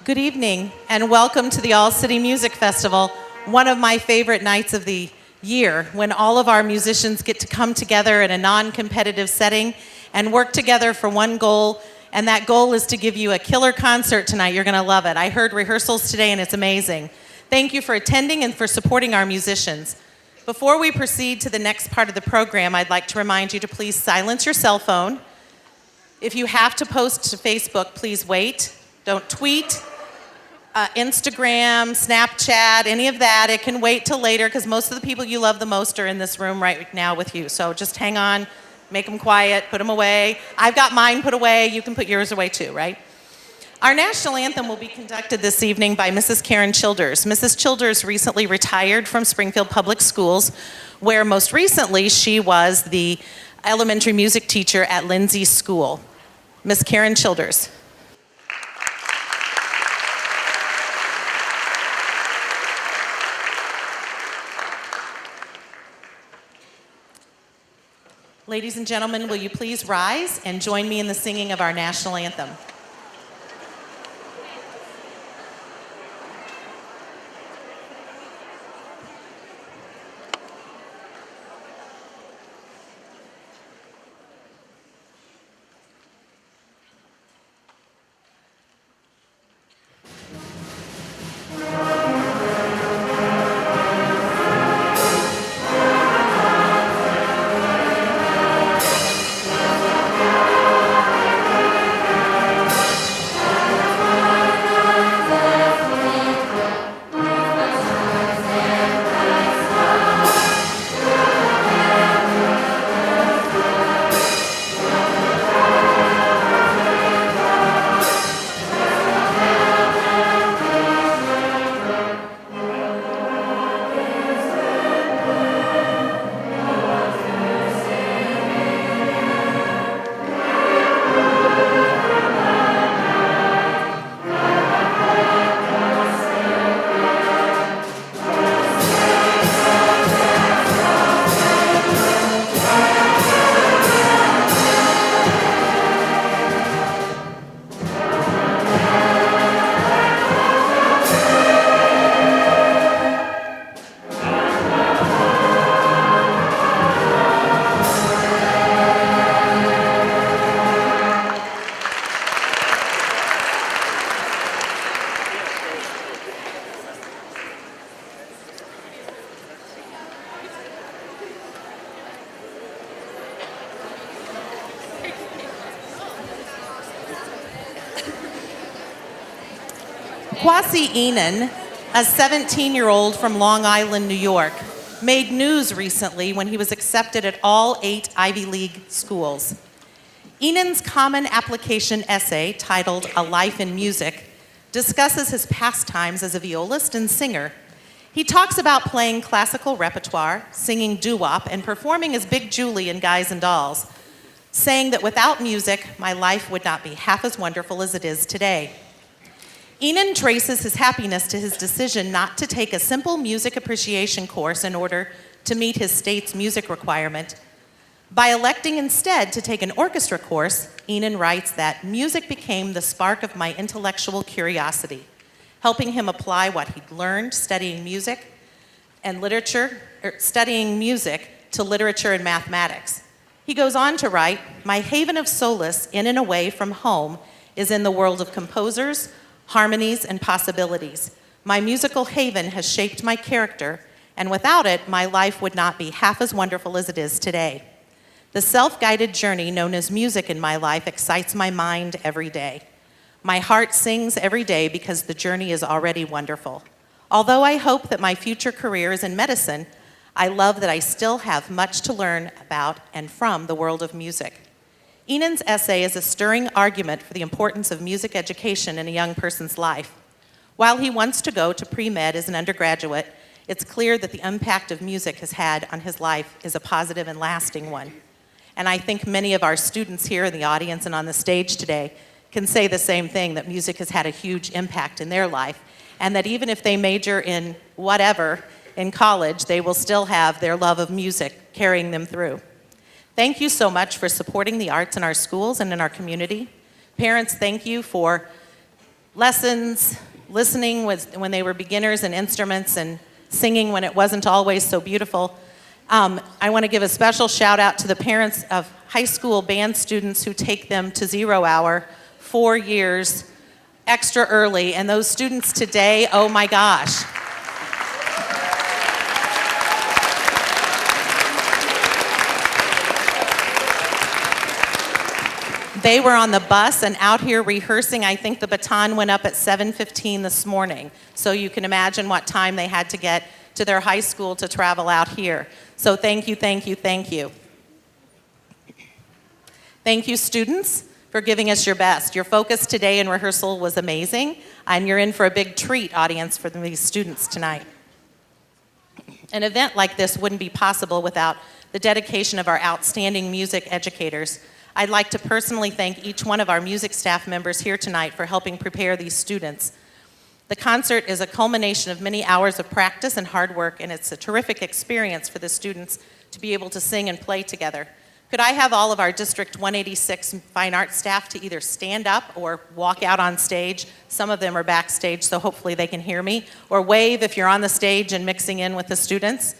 Good evening and welcome to the All City Music Festival, one of my favorite nights of the year when all of our musicians get to come together in a non-competitive setting and work together for one goal, and that goal is to give you a killer concert tonight. You're going to love it. I heard rehearsals today and it's amazing. Thank you for attending and for supporting our musicians. Before we proceed to the next part of the program, I'd like to remind you to please silence your cell phone. If you have to post to Facebook, please wait. Don't tweet, Instagram, Snapchat, any of that. It can wait till later because most of the people you love the most are in this room right now with you. So just hang on, make them quiet, put them away. I've got mine put away. You can put yours away too, right? Our national anthem will be conducted this evening by Mrs. Karen Childers. Mrs. Childers recently retired from Springfield Public Schools, where most recently she was the elementary music teacher at Lindsay School. Miss Karen Childers. Ladies and gentlemen, will you please rise and join me in the singing of our national anthem? Kwasi Enan, a 17-year-old from Long Island, New York, made news recently when he was accepted at all 8 Ivy League schools. Enan's common application essay, titled A Life in Music, discusses his pastimes as a violist and singer. He talks about playing classical repertoire, singing doo-wop, and performing as Big Julie in Guys and Dolls, saying that without music, my life would not be half as wonderful as it is today. Enan traces his happiness to his decision not to take a simple music appreciation course in order to meet his state's music requirement. By electing instead to take an orchestra course, Enan writes that music became the spark of my intellectual curiosity, helping him apply what he'd learned studying music and literature, studying music to literature and mathematics. He goes on to write, "My haven of solace in and away from home is in the world of composers, harmonies, and possibilities. My musical haven has shaped my character, and without it, my life would not be half as wonderful as it is today. The self-guided journey known as music in my life excites my mind every day. My heart sings every day because the journey is already wonderful. Although I hope that my future career is in medicine, I love that I still have much to learn about and from the world of music." Enan's essay is a stirring argument for the importance of music education in a young person's life. While he wants to go to pre-med as an undergraduate, it's clear that the impact of music has had on his life is a positive and lasting one. And I think many of our students here in the audience and on the stage today can say the same thing, that music has had a huge impact in their life, and that even if they major in whatever in college, they will still have their love of music carrying them through. Thank you so much for supporting the arts in our schools and in our community. Parents, thank you for lessons, listening when they were beginners and instruments, and singing when it wasn't always so beautiful. I want to give a special shout out to the parents of high school band students who take them to 0 hour 4 years extra early, and those students today, oh my gosh. They were on the bus and out here rehearsing. I think the baton went up at 7:15 this morning. So you can imagine what time they had to get to their high school to travel out here. So thank you, thank you, thank you. Thank you, students, for giving us your best. Your focus today in rehearsal was amazing, and you're in for a big treat, audience, for these students tonight. An event like this wouldn't be possible without the dedication of our outstanding music educators. I'd like to personally thank each one of our music staff members here tonight for helping prepare these students. The concert is a culmination of many hours of practice and hard work, and it's a terrific experience for the students to be able to sing and play together. Could I have all of our District 186 Fine Arts staff to either stand up or walk out on stage? Some of them are backstage, so hopefully they can hear me. Or wave if you're on the stage and mixing in with the students.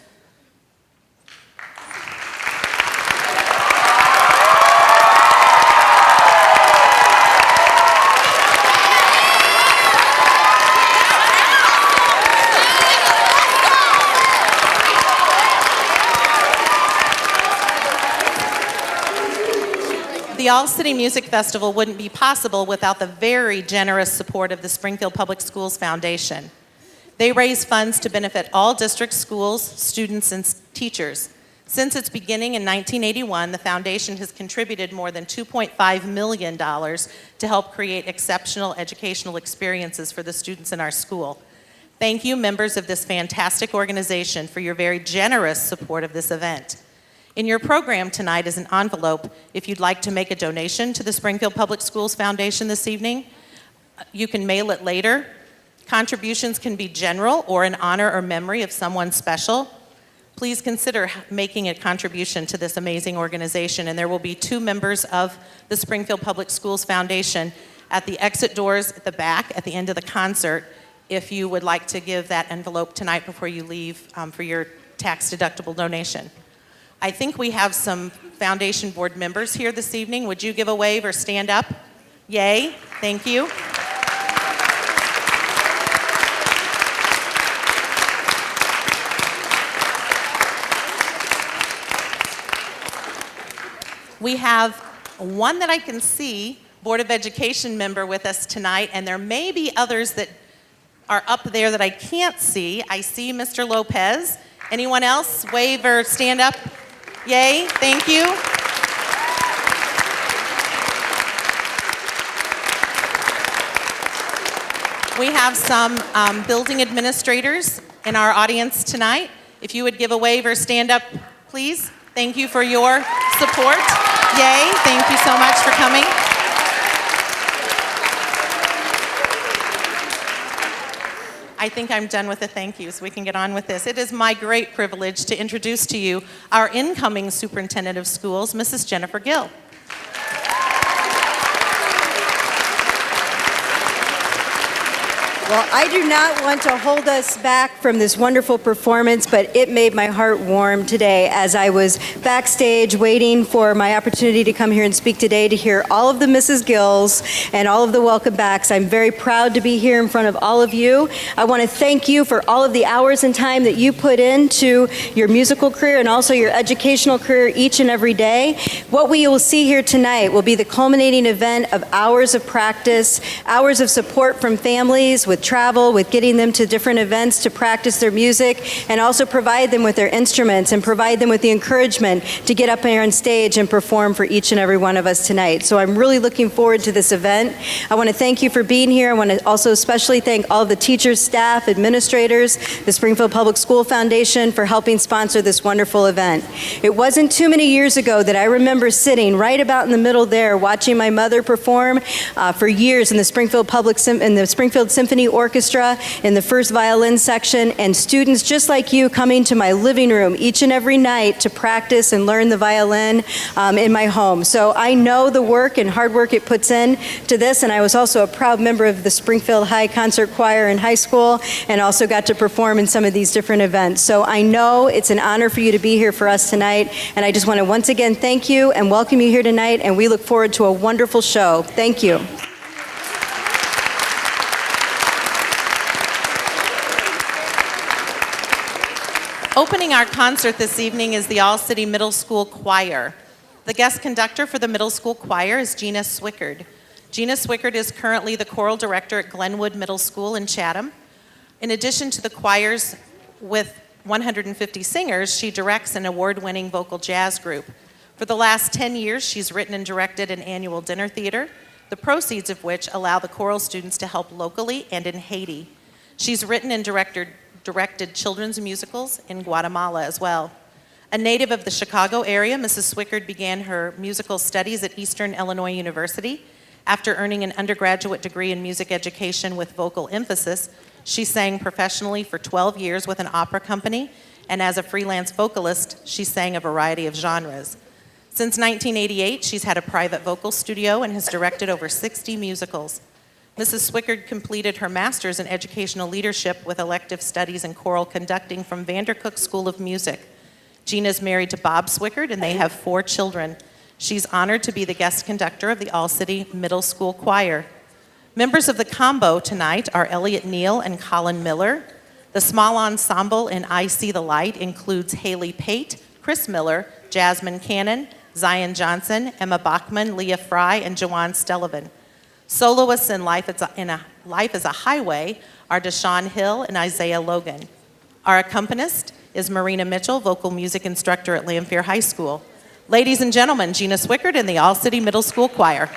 The All-City Music Festival wouldn't be possible without the very generous support of the Springfield Public Schools Foundation. They raise funds to benefit all district schools, students, and teachers. Since its beginning in 1981, the foundation has contributed more than $2.5 million to help create exceptional educational experiences for the students in our school. Thank you, members of this fantastic organization, for your very generous support of this event. In your program tonight is an envelope if you'd like to make a donation to the Springfield Public Schools Foundation this evening. You can mail it later. Contributions can be general or in honor or memory of someone special. Please consider making a contribution to this amazing organization, and there will be 2 members of the Springfield Public Schools Foundation at the exit doors at the back at the end of the concert if you would like to give that envelope tonight before you leave for your tax-deductible donation. I think we have some foundation board members here this evening. Would you give a wave or stand up? Yay, thank you. We have one that I can see, Board of Education member with us tonight, and there may be others that are up there that I can't see. I see Mr. Lopez. Anyone else? Wave or stand up? Yay, thank you. We have some building administrators in our audience tonight. If you would give a wave or stand up, please. Thank you for your support. Yay, thank you so much for coming. I think I'm done with the thank yous. We can get on with this. It is my great privilege to introduce to you our incoming superintendent of schools, Mrs. Jennifer Gill. Well, I do not want to hold us back from this wonderful performance, but it made my heart warm today as I was backstage waiting for my opportunity to come here and speak today to hear all of the Mrs. Gills and all of the welcome backs. I'm very proud to be here in front of all of you. I want to thank you for all of the hours and time that you put into your musical career and also your educational career each and every day. What we will see here tonight will be the culminating event of hours of practice, hours of support from families, with travel, with getting them to different events to practice their music, and also provide them with their instruments and provide them with the encouragement to get up here on stage and perform for each and every one of us tonight. So I'm really looking forward to this event. I want to thank you for being here. I want to also especially thank all the teachers, staff, administrators, the Springfield Public School Foundation for helping sponsor this wonderful event. It wasn't too many years ago that I remember sitting right about in the middle there watching my mother perform for years in the Springfield Symphony symphony orchestra in the first violin section, and students just like you coming to my living room each and every night to practice and learn the violin in my home. So I know the work and hard work it puts in to this, and I was also a proud member of the Springfield High Concert Choir in high school and also got to perform in some of these different events. So I know it's an honor for you to be here for us tonight, and I just want to once again thank you and welcome you here tonight, and we look forward to a wonderful show. Thank you. Opening our concert this evening is the All-City Middle School Choir. The guest conductor for the middle school choir is Gina Swickard. Gina Swickard is currently the choral director at Glenwood Middle School in Chatham. In addition to the choirs with 150 singers, she directs an award-winning vocal jazz group. For the last 10 years, she's written and directed an annual dinner theater, the proceeds of which allow the choral students to help locally and in Haiti. She's written and directed children's musicals in Guatemala as well. A native of the Chicago area, Mrs. Swickard began her musical studies at Eastern Illinois University. After earning an undergraduate degree in music education with vocal emphasis, she sang professionally for 12 years with an opera company, and as a freelance vocalist, she sang a variety of genres. Since 1988, she's had a private vocal studio and has directed over 60 musicals. Mrs. Swickard completed her master's in educational leadership with elective studies in choral conducting from Vandercook School of Music. Gina's married to Bob Swickard, and they have 4 children. She's honored to be the guest conductor of the All-City Middle School Choir. Members of the combo tonight are Elliot Neal and Colin Miller. The small ensemble in I See the Light includes Haley Pate, Chris Miller, Jasmine Cannon, Zion Johnson, Emma Bachman, Leah Fry, and Joanne Stellivan. Soloists in Life is a Highway are Deshaun Hill and Isaiah Logan. Our accompanist is Marina Mitchell, vocal music instructor at Lamphere High School. Ladies and gentlemen, Gina Swickard and the All-City Middle School Choir.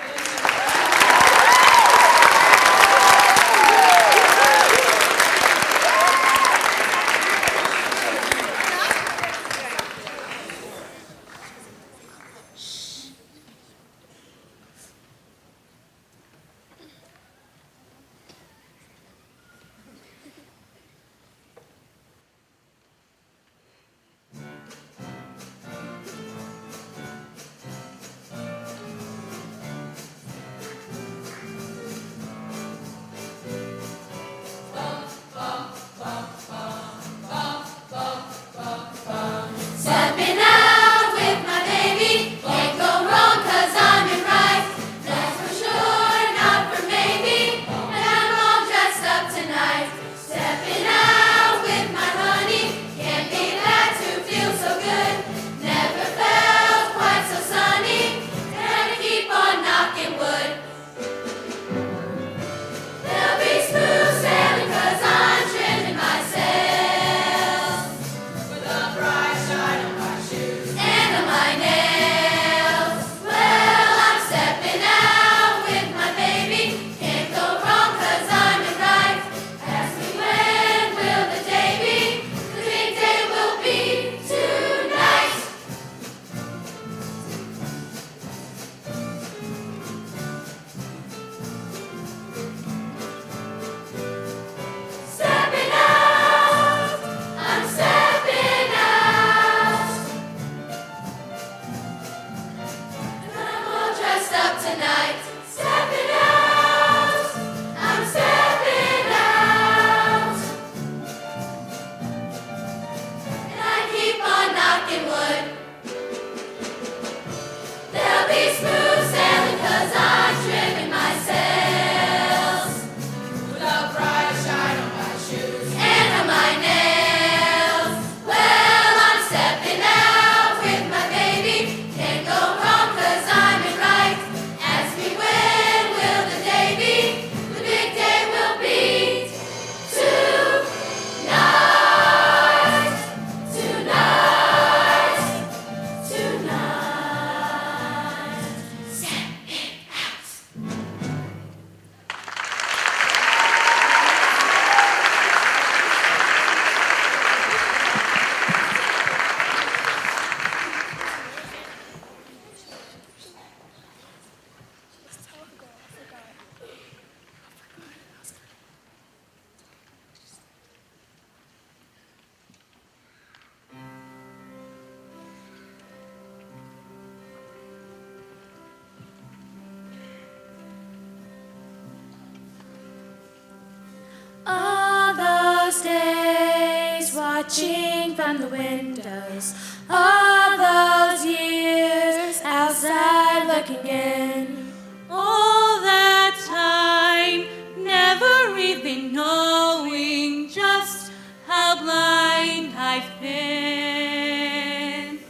watching from the windows. All those years outside looking in. All that time, never really knowing just how blind I've been.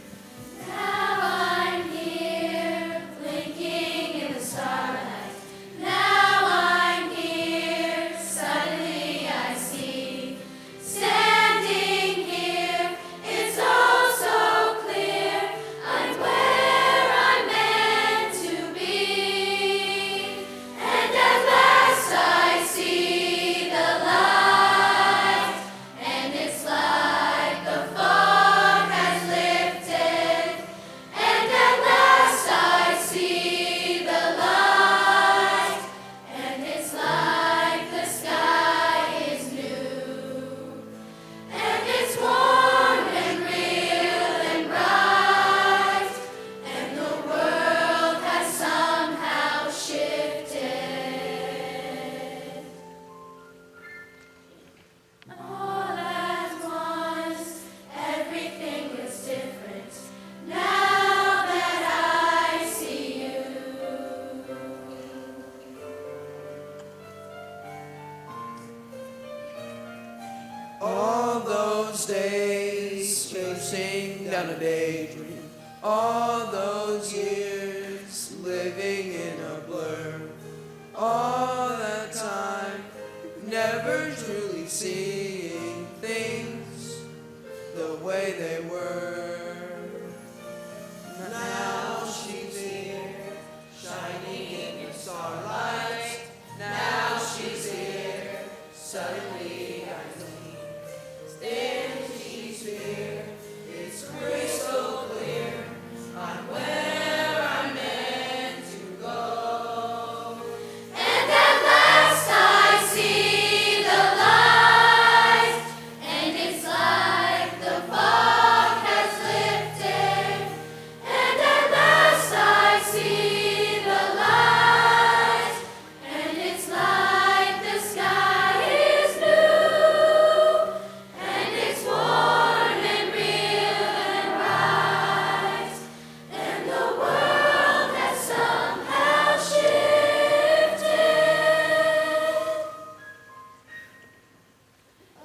Now I'm here, blinking in the starlight. Now I'm here, suddenly I see. Standing here, it's all so clear. I'm where I'm meant to be. And at last I see the light. And it's like the fog has lifted. And at last I see the light. And it's like the sky is new. And it's warm and real and bright. And the world has somehow shifted. All at once, everything is different. Now that I see you. All those days chasing down a daydream. All those years living in a blur. All that time never truly seeing things the way they were. Now she's here, shining in the starlight. Now she's here, suddenly I see. Then she's here, it's crystal clear. I'm where I'm meant to go. And at last I see the light. And it's like the fog has lifted. And at last I see the light. And it's like the sky is blue. And it's warm and real and bright. And the world has somehow shifted.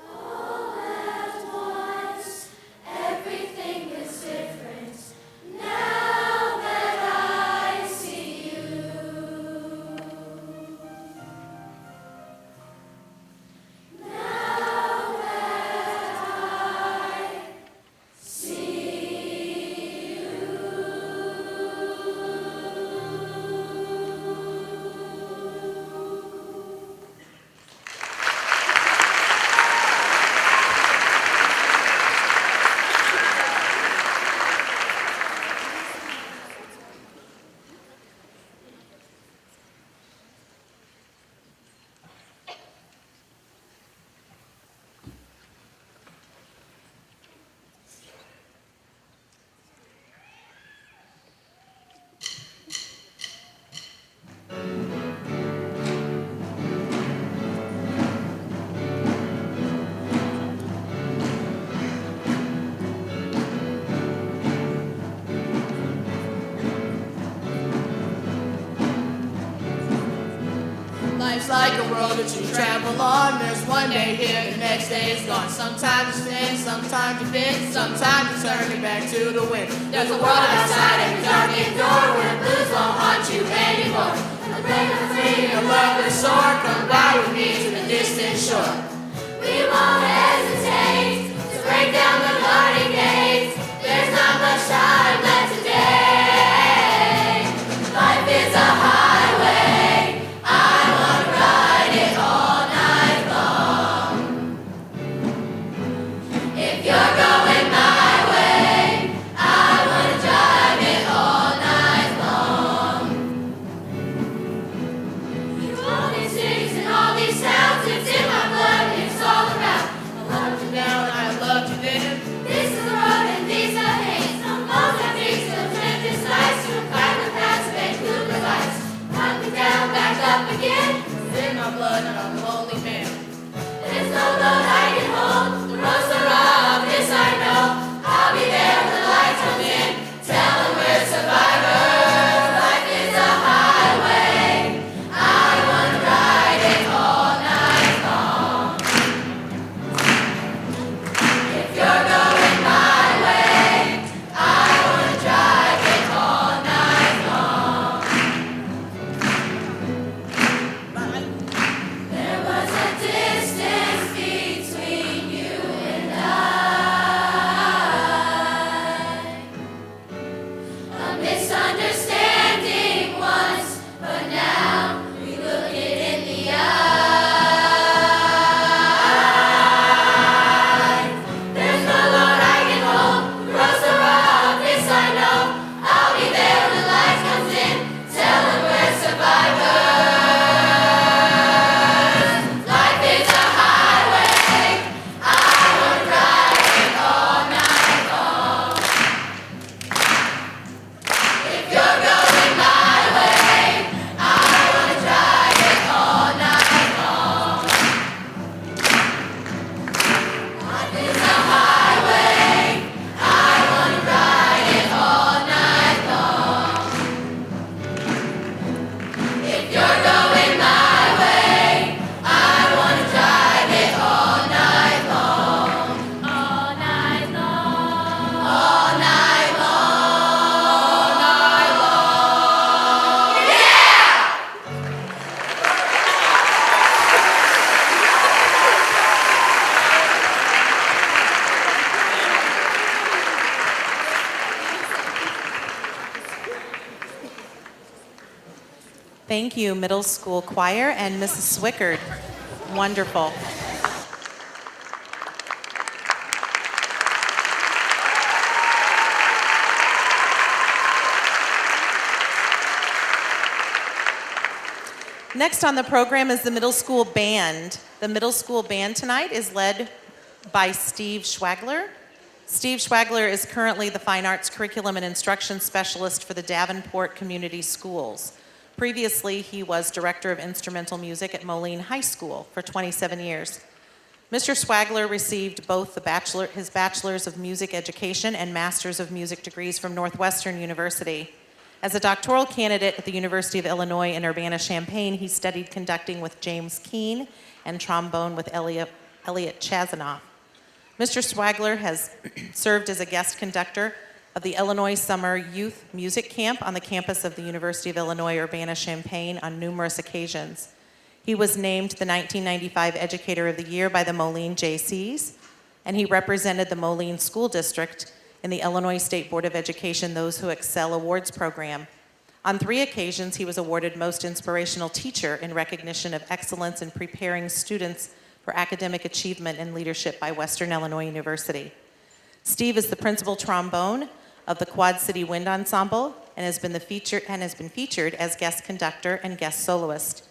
All at once, everything is different. Now that I see you. Now that I see you. Life's like a road that you travel on. There's one day here, the next day is gone. Sometimes you stand, sometimes you bend, sometimes you turn it back to the wind. There's a world outside every dark door where blues won't haunt you anymore. The break of free, a loveless soar, come by with me to the distant shore. We won't hesitate to break down the garden gates. There's not much time left today. Life is a highway. I want to ride it all night long. If you're going my way, I want to drive it all night long. All these cities and all these Thank you, middle school choir and Mrs. Swickard. Wonderful. Next on the program is the middle school band. The middle school band tonight is led by Steve Schwagler. Steve Schwagler is currently the Fine Arts Curriculum and Instruction Specialist for the Davenport Community Schools. Previously, he was Director of Instrumental Music at Moline High School for 27 years. Mr. Schwagler received both his Bachelor's of Music Education and Master's of Music degrees from Northwestern University. As a doctoral candidate at the University of Illinois in Urbana-Champaign, he studied conducting with James Keene and trombone with Elliot Chazanoff. Mr. Schwagler has served as a guest conductor of the Illinois Summer Youth Music Camp on the campus of the University of Illinois Urbana-Champaign on numerous occasions. He was named the 1995 Educator of the Year by the Moline JCs, and he represented the Moline School District in the Illinois State Board of Education Those Who Excel Awards program. On 3 occasions, he was awarded Most Inspirational Teacher in recognition of excellence in preparing students for academic achievement and leadership by Western Illinois University. Steve is the principal trombone of the Quad City Wind Ensemble and has been featured as guest conductor and guest soloist.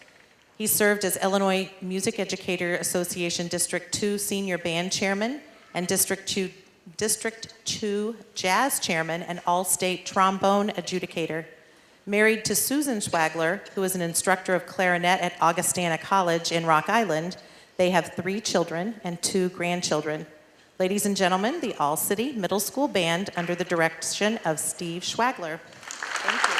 He served as Illinois Music Educator Association District 2 Senior Band Chairman and District 2 Jazz Chairman and All-State Trombone Adjudicator. Married to Susan Schwagler, who is an instructor of clarinet at Augustana College in Rock Island, they have 3 children and 2 grandchildren. Ladies and gentlemen, the All-City Middle School Band under the direction of Steve Schwagler. Thank you.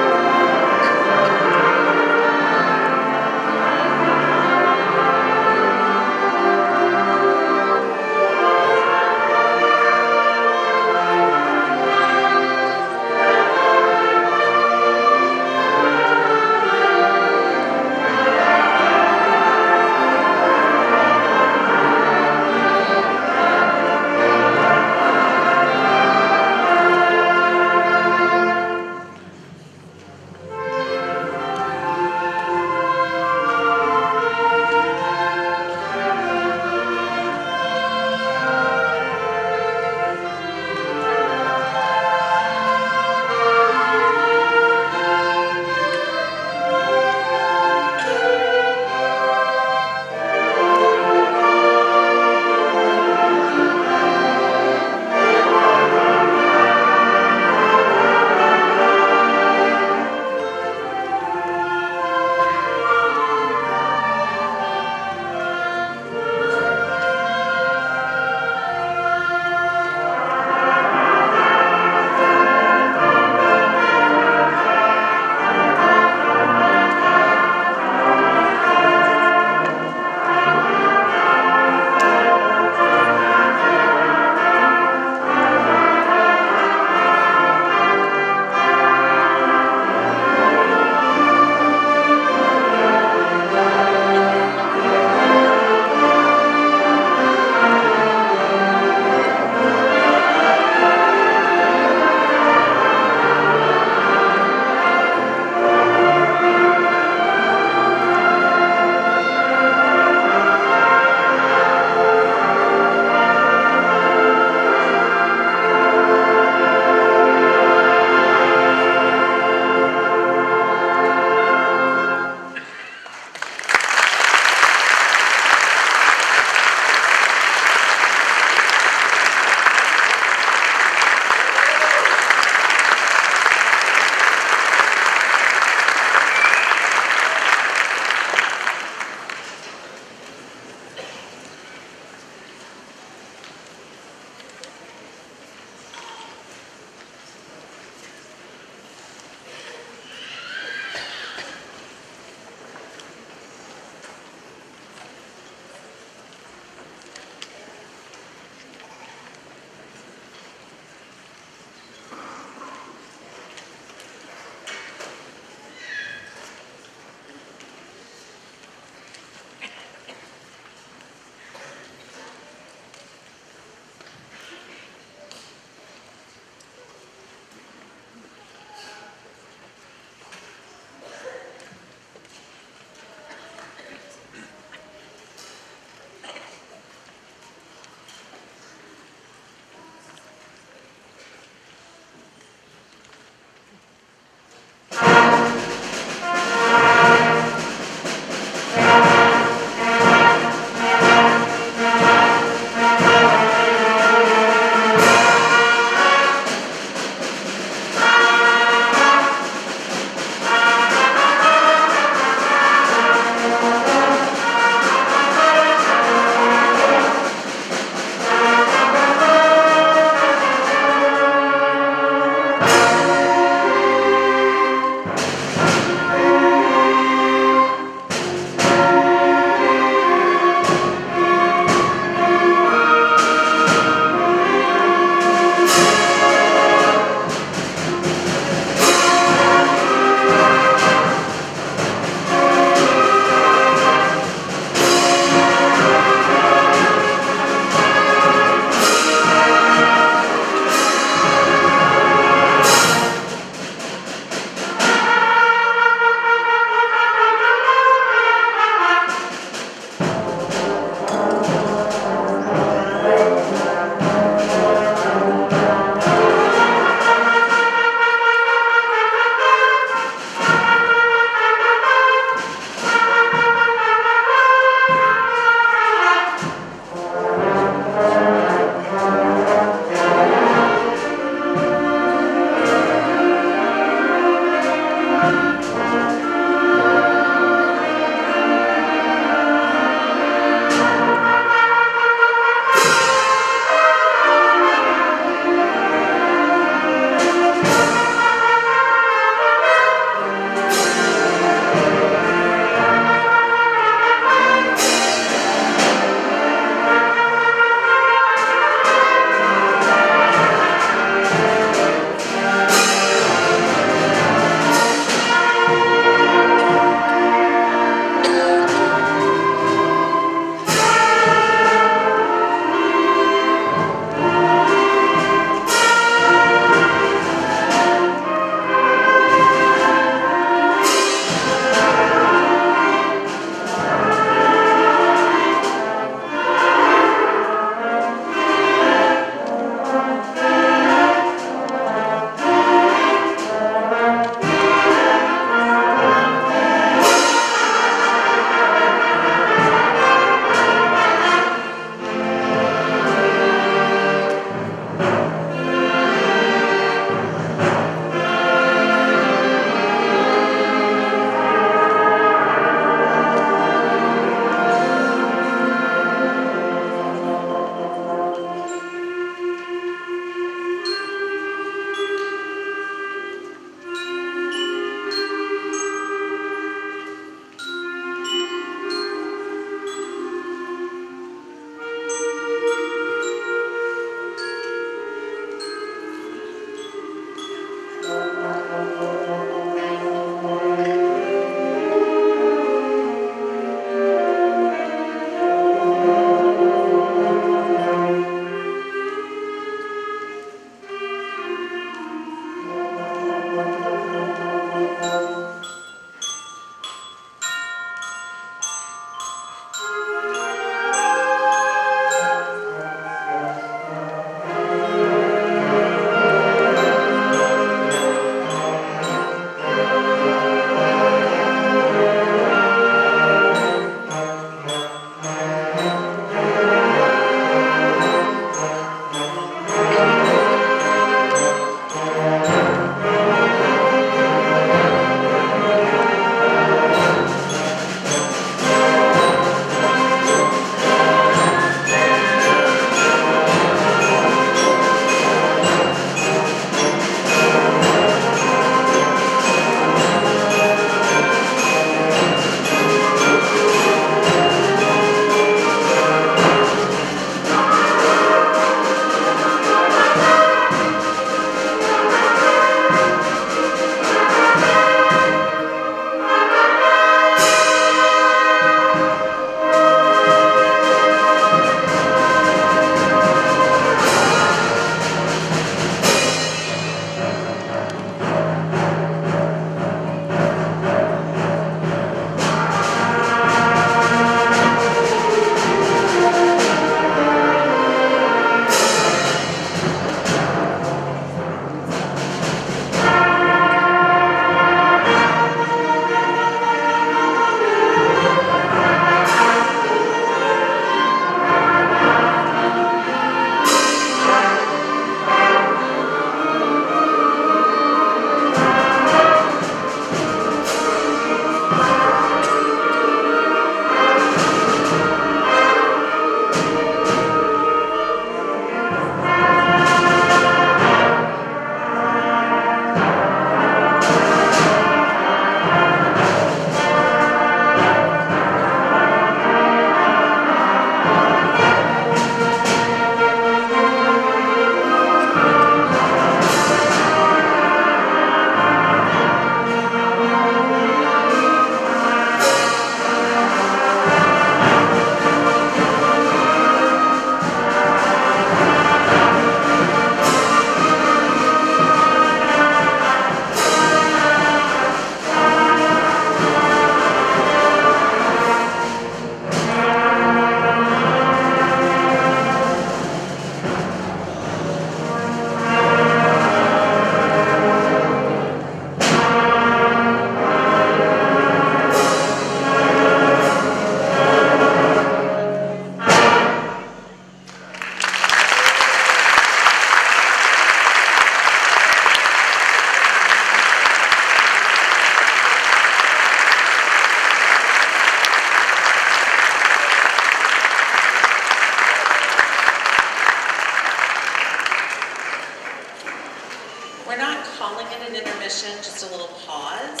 an intermission, just a little pause,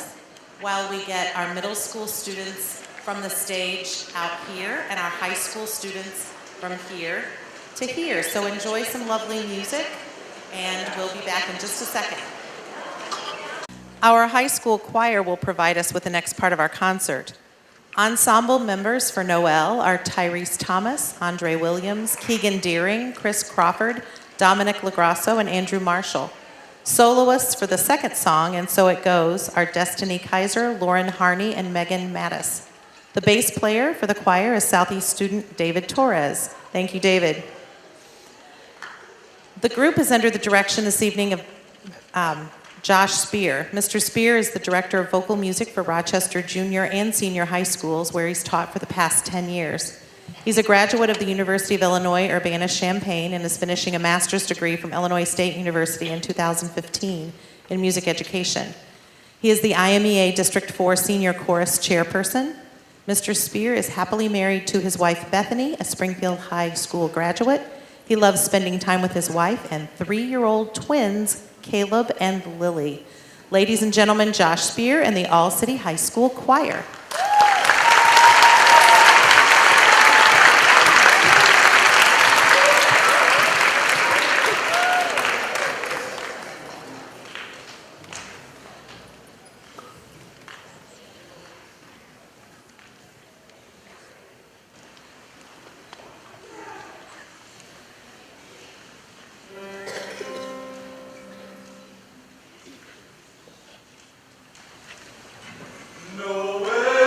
while we get our middle school students from the stage out here and our high school students from here to here. So enjoy some lovely music, and we'll be back in just a second. Our high school choir will provide us with the next part of our concert. Ensemble members for Noel are Tyrese Thomas, Andre Williams, Keegan Deering, Chris Crawford, Dominic Lagrasso, and Andrew Marshall. Soloists for the second song, And So It Goes, are Destiny Kaiser, Lauren Harney, and Megan Mattis. The bass player for the choir is Southeast student David Torres. Thank you, David. The group is under the direction this evening of Josh Spear. Mr. Spear is the director of vocal music for Rochester Junior and Senior High Schools, where he's taught for the past 10 years. He's a graduate of the University of Illinois Urbana-Champaign and is finishing a master's degree from Illinois State University in 2015 in music education. He is the IMEA District 4 Senior Chorus Chairperson. Mr. Spear is happily married to his wife Bethany, a Springfield High School graduate. He loves spending time with his wife and 3-year-old twins, Caleb and Lily. Ladies and gentlemen, Josh Spear and the All City High School Choir. Nowhere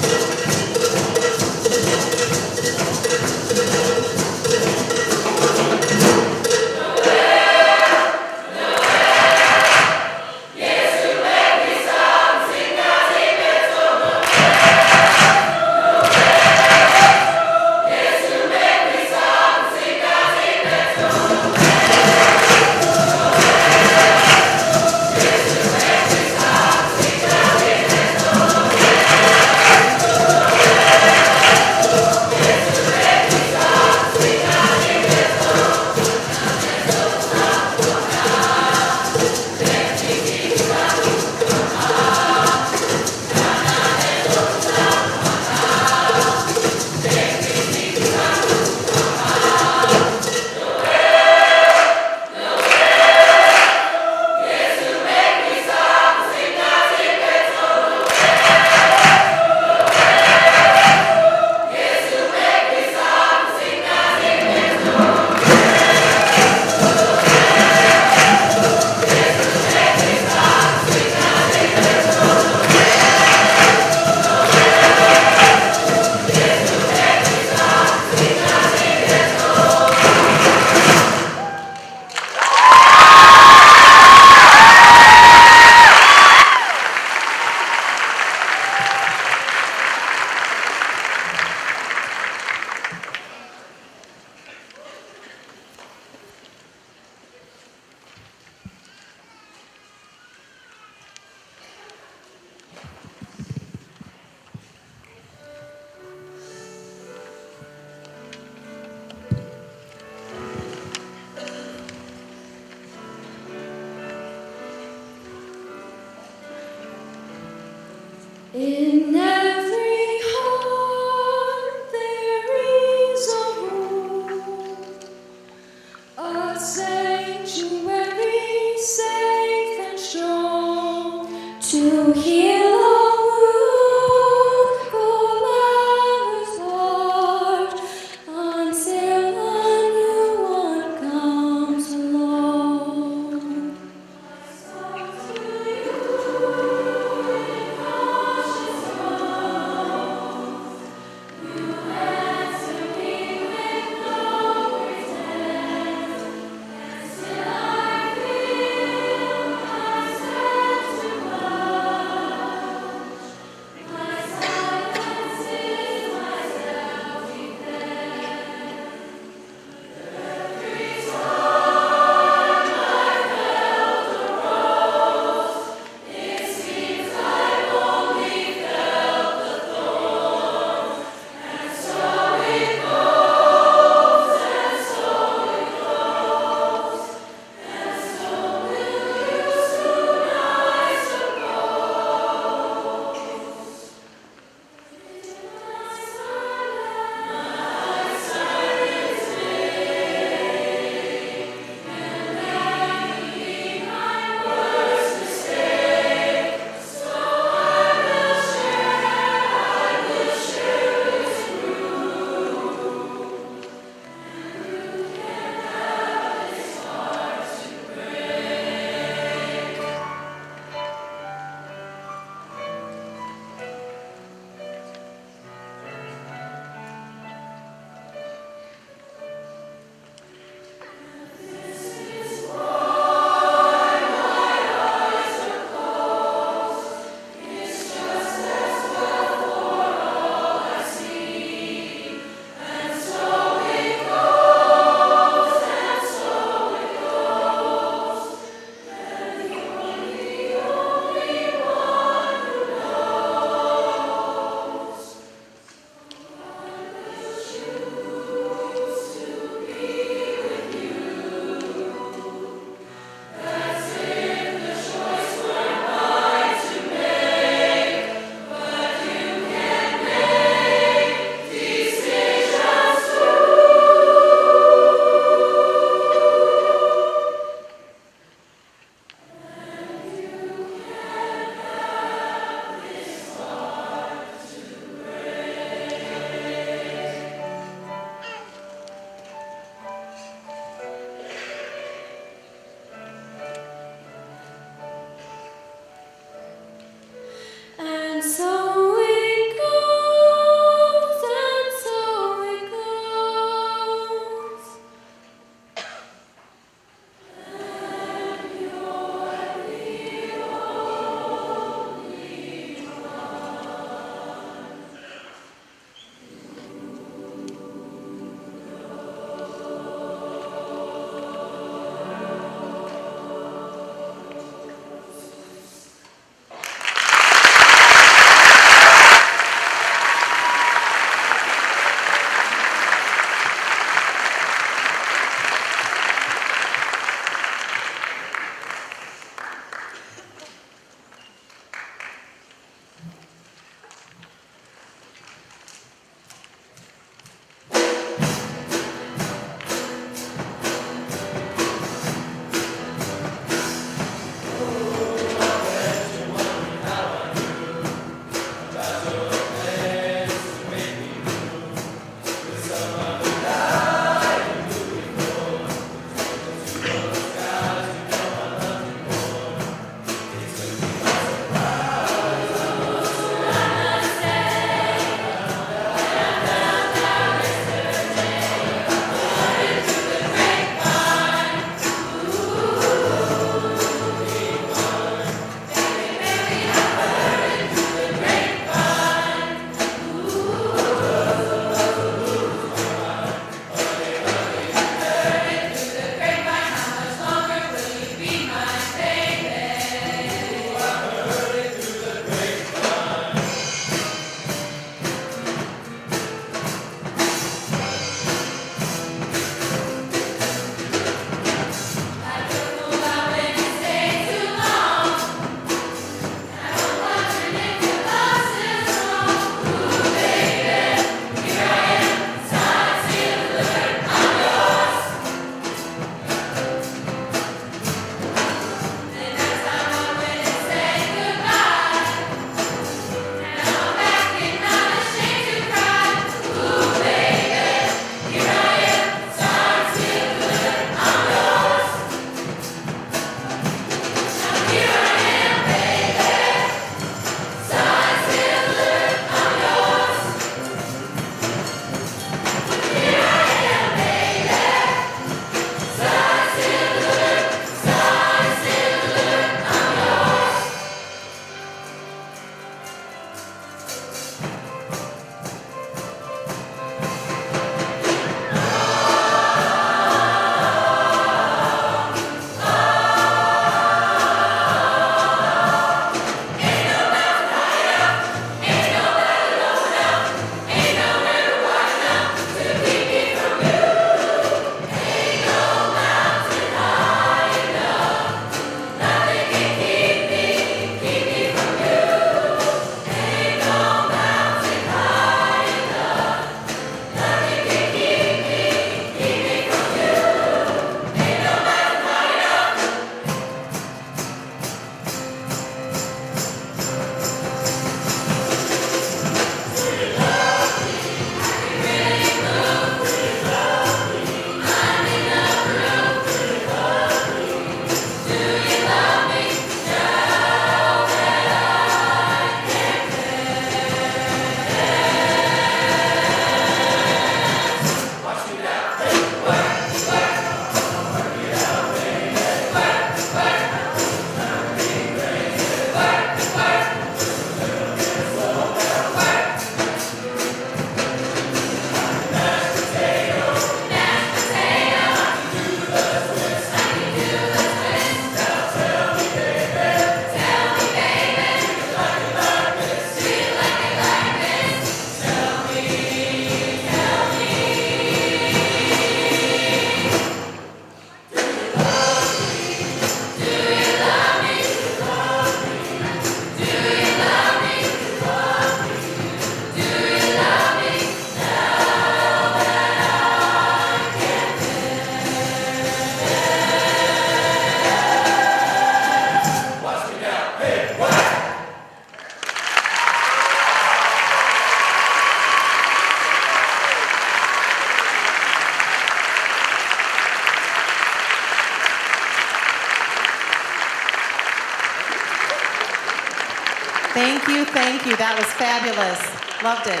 Thank you, thank you. That was fabulous. Loved it.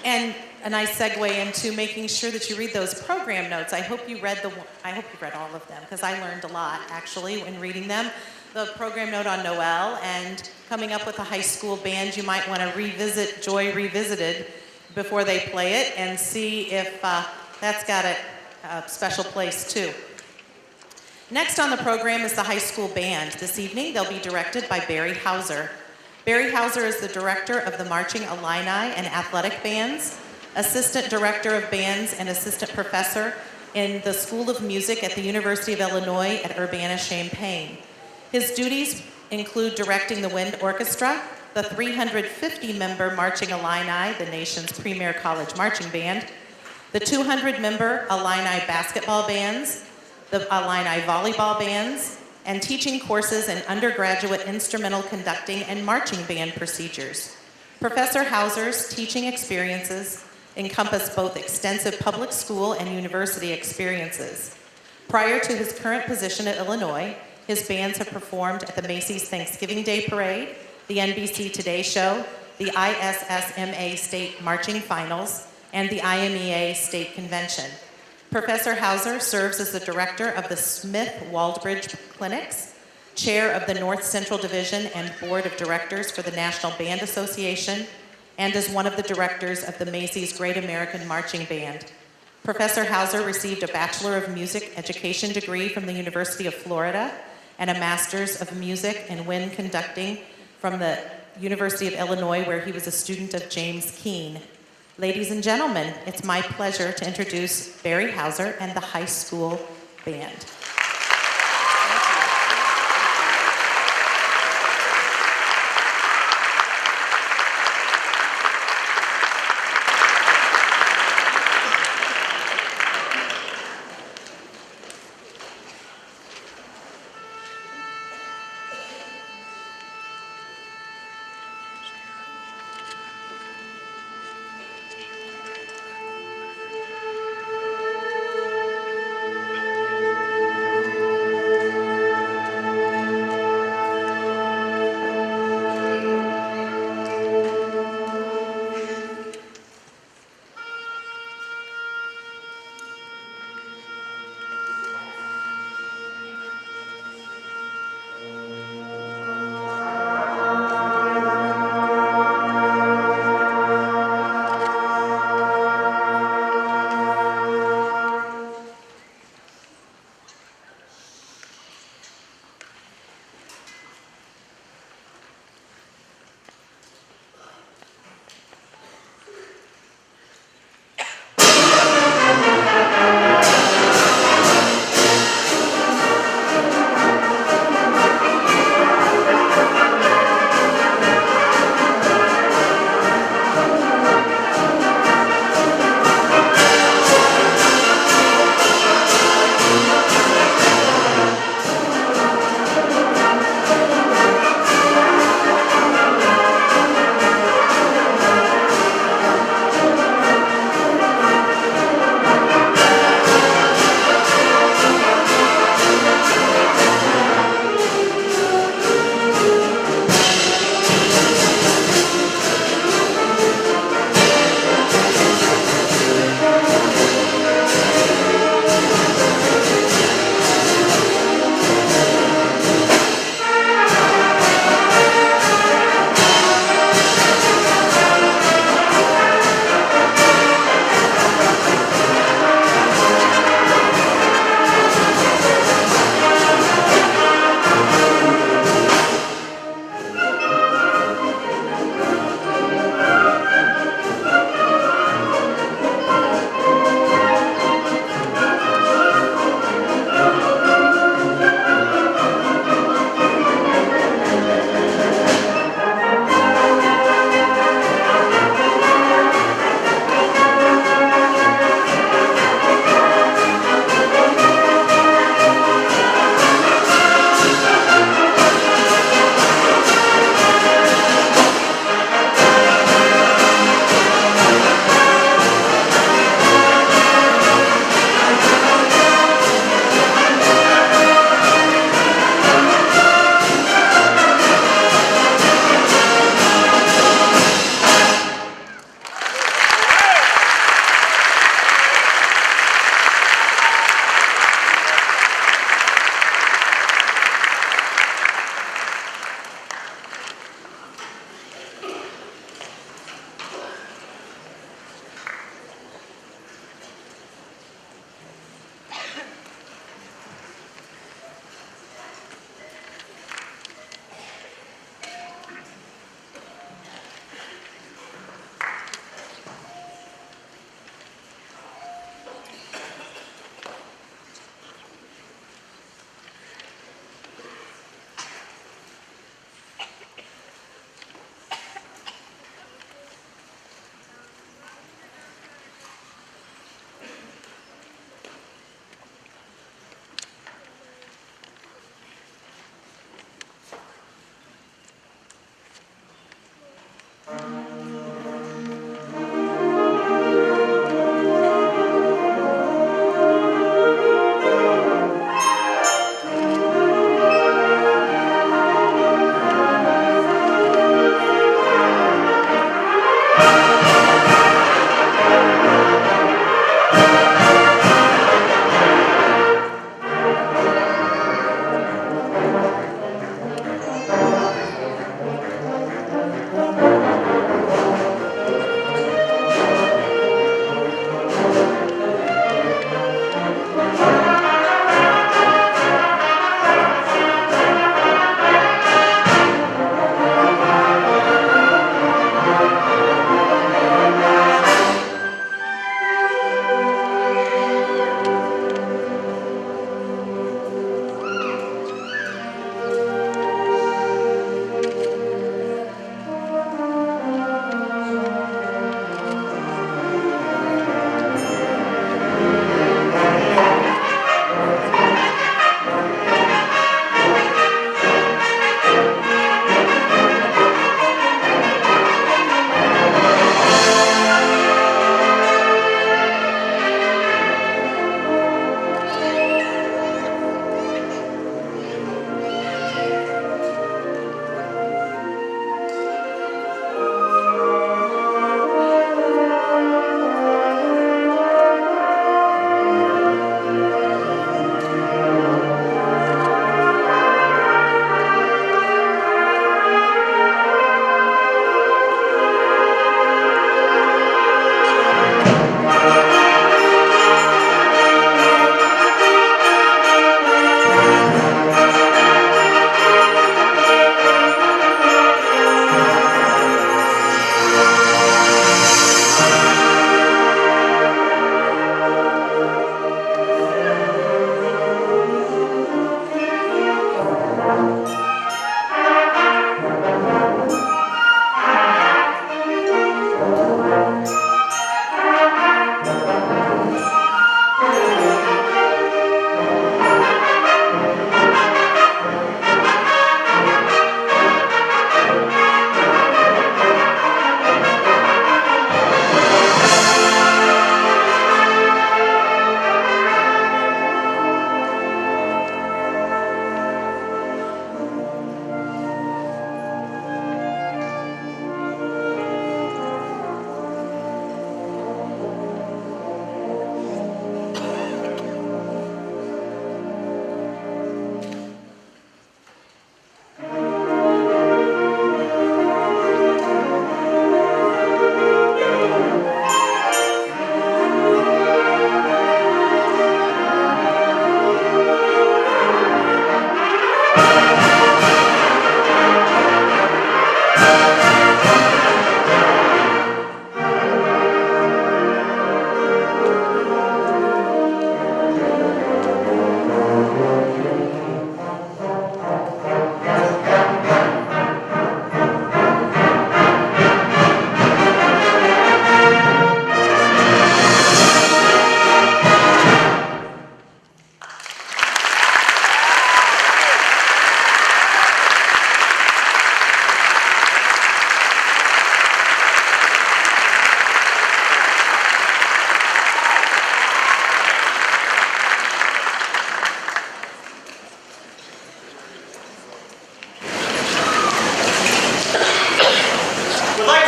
And a nice segue into making sure that you read those program notes. I hope you read all of them, because I learned a lot actually when reading them. The program note on Noel and coming up with a high school band, you might want to revisit Joy Revisited before they play it and see if that's got a special place too. Next on the program is the high school band. This evening they'll be directed by Barry Hauser. Barry Hauser is the director of the Marching Illini and Athletic Bands, assistant director of bands and assistant professor in the School of Music at the University of Illinois at Urbana-Champaign. His duties include directing the Wind Orchestra, the 350-member Marching Illini, the nation's premier college marching band, the 200-member Illini basketball bands, the Illini volleyball bands, and teaching courses in undergraduate instrumental conducting and marching band procedures. Professor Hauser's teaching experiences encompass both extensive public school and university experiences. Prior to his current position at Illinois, his bands have performed at the Macy's Thanksgiving Day Parade, the NBC Today Show, the ISSMA State Marching Finals, and the IMEA State Convention. Professor Hauser serves as the director of the Smith-Waldbridge Clinics, chair of the North Central Division and board of directors for the National Band Association, and is one of the directors of the Macy's Great American Marching Band. Professor Hauser received a Bachelor of Music Education degree from the University of Florida and a Master's of Music and Wind Conducting from the University of Illinois, where he was a student of James Keene. Ladies and gentlemen, it's my pleasure to introduce Barry Hauser and the high school band.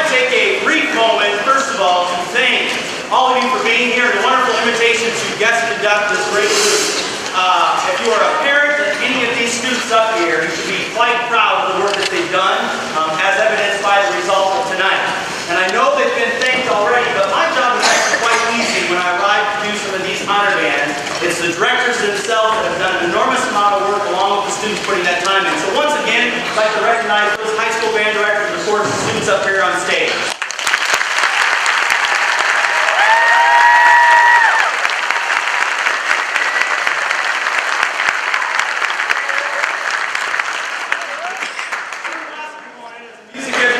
to take a brief moment, first of all, to thank all of you for being here and a wonderful invitation to guest conduct this great group. If you are a parent of any of these students up here, you should be quite proud of the work that they've done, as evidenced by the result of tonight. And I know they've been thanked already, but my job is actually quite easy when I arrive to do some of these honor bands. It's the directors themselves that have done an enormous amount of work along with the students putting that time in. So once again, I'd like to recognize those high school band directors and of course the students up here on stage.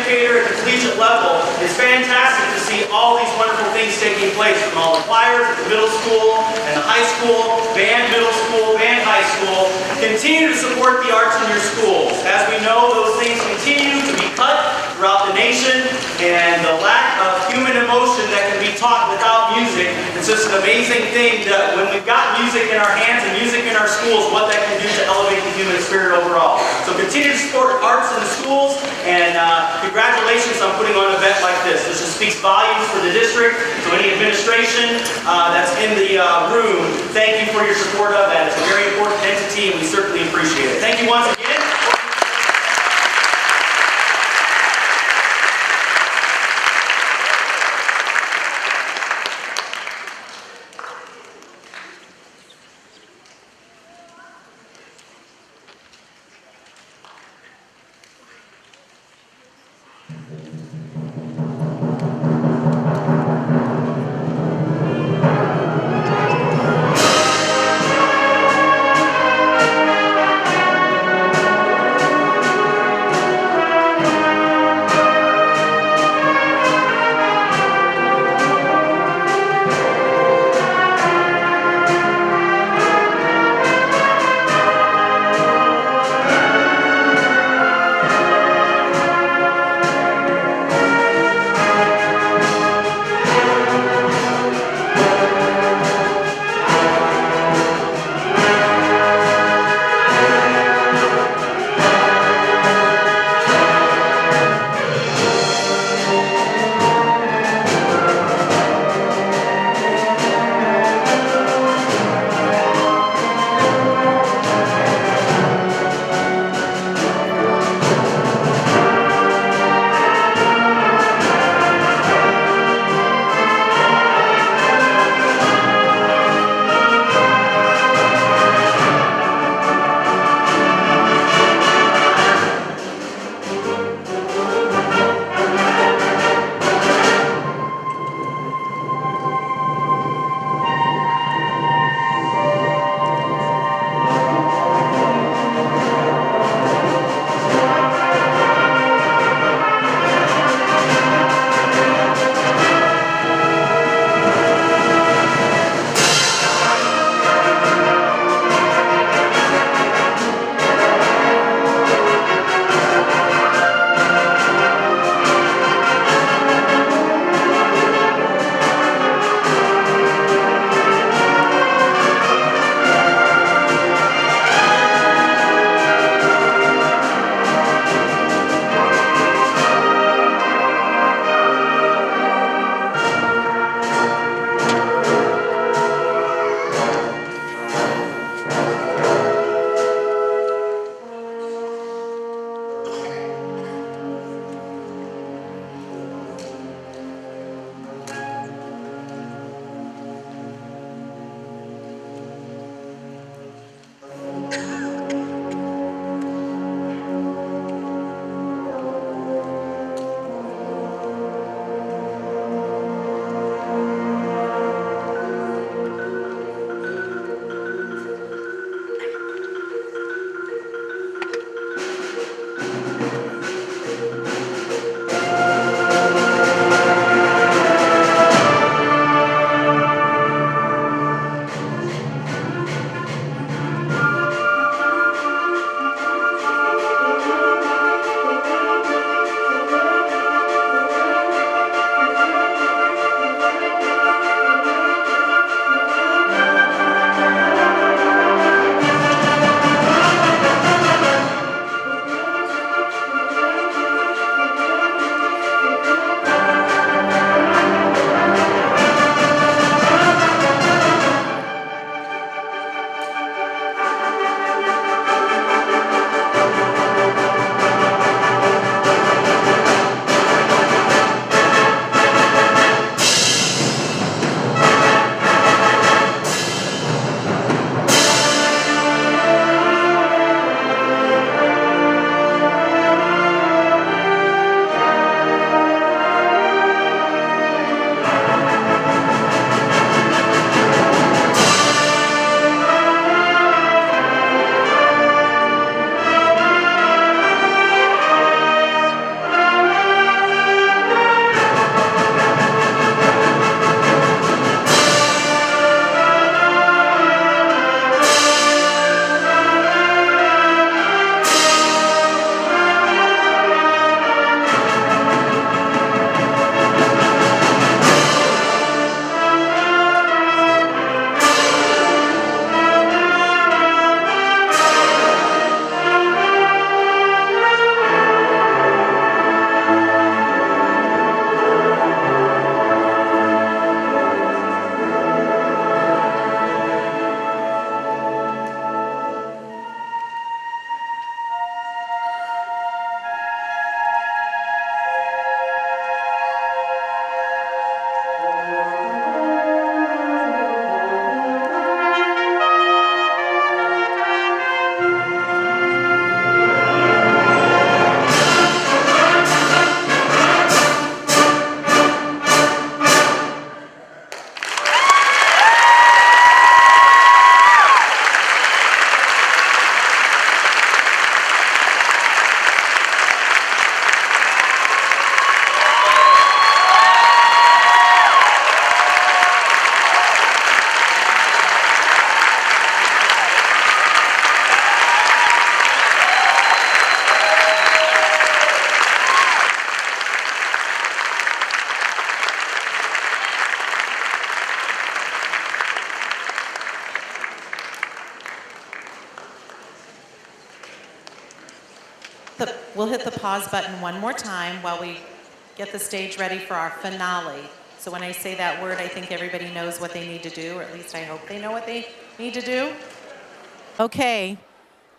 Educator at the collegiate level, it's fantastic to see all these wonderful things taking place from all the choirs at the middle school and the high school, band middle school, band high school. Continue to support the arts in your schools. As we know, those things continue to be cut throughout the nation, and the lack of human emotion that can be taught without music, it's just an amazing thing that when we've got music in our hands and music in our schools, what that can do to elevate the human spirit overall. So continue to support arts in the schools, and congratulations on putting on an event like this. This just speaks volumes for the district. So any administration that's in the room, thank you for your support of that. It's a very important entity, and we certainly appreciate it. Thank you once again. we'll hit the pause button one more time while we get the stage ready for our finale. So when I say that word, I think everybody knows what they need to do, or at least I hope they know what they need to do. Okay,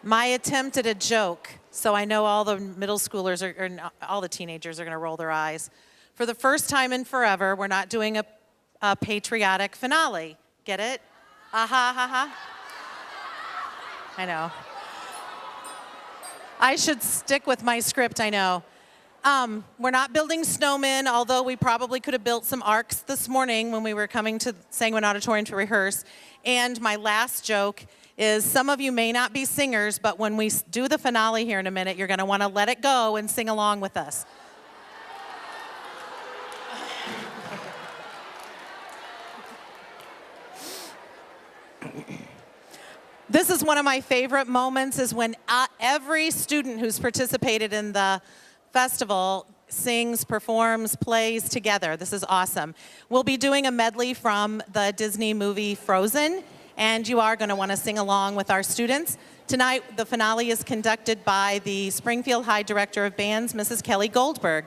my attempt at a joke. So I know all the middle schoolers or all the teenagers are going to roll their eyes. For the first time in forever, we're not doing a patriotic finale. Get it? Ha ha. I know. I should stick with my script, I know. We're not building snowmen, although we probably could have built some arcs this morning when we were coming to Sangamon Auditorium to rehearse. And my last joke is some of you may not be singers, but when we do the finale here in a minute, you're going to want to let it go and sing along with us. This is one of my favorite moments, is when every student who's participated in the festival sings, performs, plays together. This is awesome. We'll be doing a medley from the Disney movie Frozen, and you are going to want to sing along with our students. Tonight, the finale is conducted by the Springfield High Director of Bands, Mrs. Kelly Goldberg.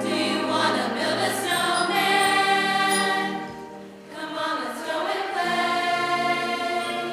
Do you wanna build a snowman? Come on, let's go and play.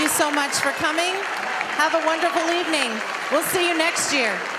you so much for coming. Have a wonderful evening. We'll see you next year.